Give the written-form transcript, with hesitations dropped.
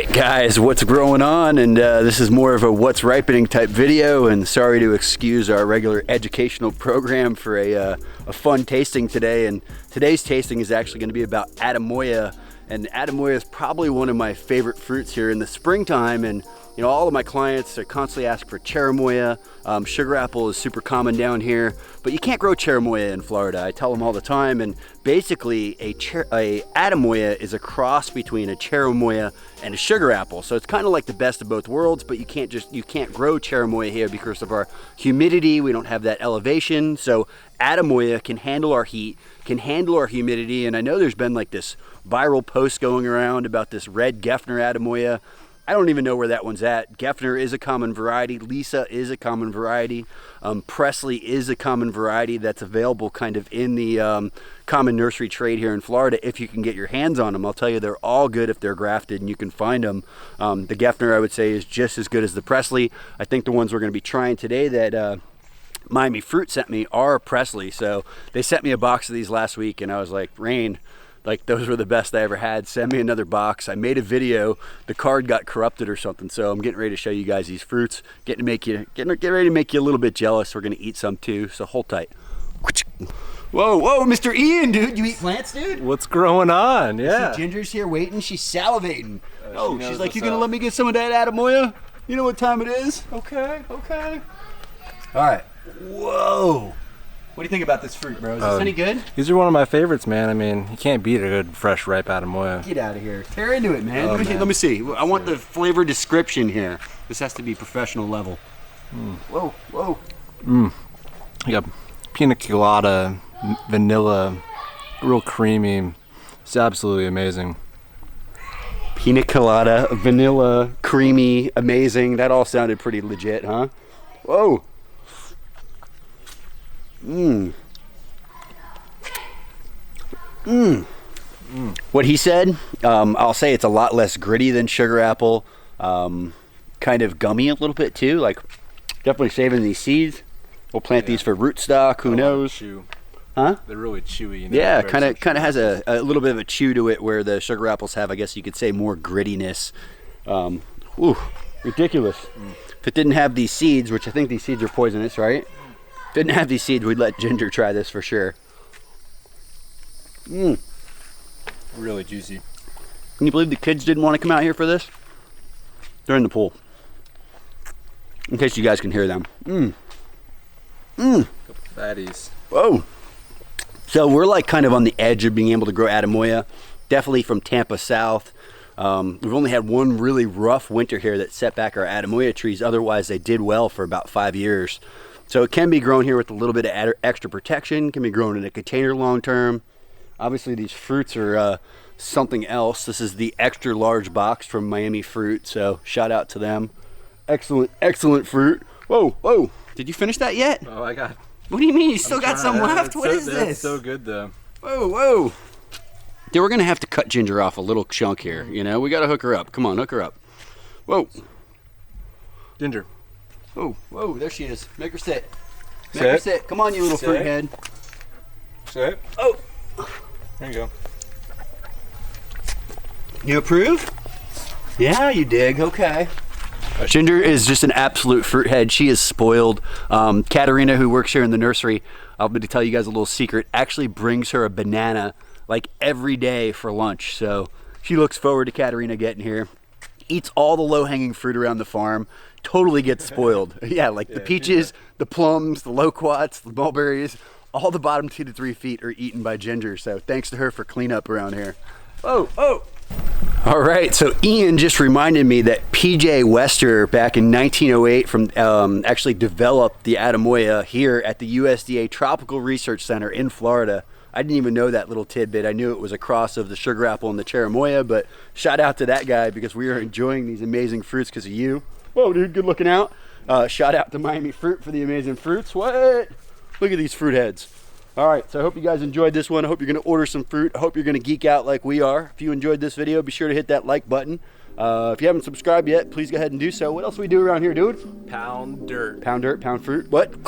Alright guys, what's going on? And this is more of a what's ripening type video, and sorry to excuse our regular educational program for a fun tasting today. And today's tasting is actually going to be about Annona, and Annona is probably one of my favorite fruits here in the springtime. And you know, all of my clients are constantly asking for Cherimoya. Sugar apple is super common down here, but you can't grow Cherimoya in Florida. I tell them all the time. And basically, a Annona is a cross between a Cherimoya and a sugar apple. So it's kind of like the best of both worlds, but you can't grow Cherimoya here because of our humidity. We don't have that elevation. So Annona can handle our heat, can handle our humidity. And I know there's been like this viral post going around about this red Geffner Annona. I don't even know where that one's at. Geffner is a common variety. Lisa is a common variety. Presley is a common variety that's available kind of in the common nursery trade here in Florida if you can get your hands on them. I'll tell you, they're all good if they're grafted and you can find them. The Geffner, I would say, is just as good as the Presley. I think the ones we're going to be trying today that Miami Fruit sent me are Presley. So they sent me a box of these last week and I was like, Rain, like those were the best I ever had. Send me another box. I made a video. The card got corrupted or something, so I'm getting ready to show you guys these fruits. Get ready to make you a little bit jealous. We're gonna eat some too, so hold tight. Whoa, Mr. Ian, dude, you eat plants, dude? What's growing on? Yeah. See, Ginger's here waiting. She's salivating. She's like, you gonna let me get some of that Annona? You know what time it is? Okay. All right. Whoa. What do you think about this fruit, bro? Is this any good? These are one of my favorites, man. I mean, you can't beat a good, fresh, ripe Annona. Get out of here. Tear into it, man. Let me see. I want the flavor description here. This has to be professional level. Whoa. You got pina colada, vanilla, real creamy. It's absolutely amazing. Pina colada, vanilla, creamy, amazing. That all sounded pretty legit, huh? Whoa. What he said, I'll say it's a lot less gritty than sugar apple, kind of gummy a little bit too, like definitely saving these seeds. We'll plant these for rootstock, who knows? Huh? They're really chewy. You know? Yeah, kind of has a little bit of a chew to it where the sugar apples have, I guess you could say, more grittiness. Ridiculous. If it didn't have these seeds, which I think these seeds are poisonous, right? Didn't have these seeds, we'd let Ginger try this for sure. Really juicy. Can you believe the kids didn't want to come out here for this? They're in the pool. In case you guys can hear them. Couple fatties. Whoa. So we're like kind of on the edge of being able to grow Annona. Definitely from Tampa south. We've only had one really rough winter here that set back our Annona trees. Otherwise, they did well for about 5 years. So it can be grown here with a little bit of extra protection, can be grown in a container long term. Obviously these fruits are something else. This is the extra large box from Miami Fruit, so shout out to them. Excellent fruit. Whoa. Did you finish that yet? Oh, I got. What do you mean? You still got some left? What is this? It's so good though. Whoa. Dude, we're gonna have to cut Ginger off a little chunk here, you know? We gotta hook her up. Come on, hook her up. Whoa. Ginger. Whoa, there she is. Make her sit. Make her sit. Come on, you little fruit head. Sit. Oh. There you go. You approve? Yeah, you dig. Okay. Ginger is just an absolute fruit head. She is spoiled. Katerina, who works here in the nursery, I'm going to tell you guys a little secret, actually brings her a banana like every day for lunch. So she looks forward to Katerina getting here. Eats all the low-hanging fruit around the farm. Totally gets spoiled. Yeah, like the peaches, the plums, the loquats, the mulberries, all the bottom 2 to 3 feet are eaten by Ginger. So thanks to her for cleanup around here. Oh. All right, so Ian just reminded me that P.J. Wester back in 1908 actually developed the Annona here at the USDA Tropical Research Center in Florida. I didn't even know that little tidbit. I knew it was a cross of the sugar apple and the Cherimoya, but shout out to that guy because we are enjoying these amazing fruits because of you. Whoa, dude, good looking out. Shout out to Miami Fruit for the amazing fruits. What? Look at these fruit heads. All right, so I hope you guys enjoyed this one. I hope you're gonna order some fruit. I hope you're gonna geek out like we are. If you enjoyed this video, be sure to hit that like button. If you haven't subscribed yet, please go ahead and do so. What else do we do around here, dude? Pound dirt. Pound dirt, pound fruit. What?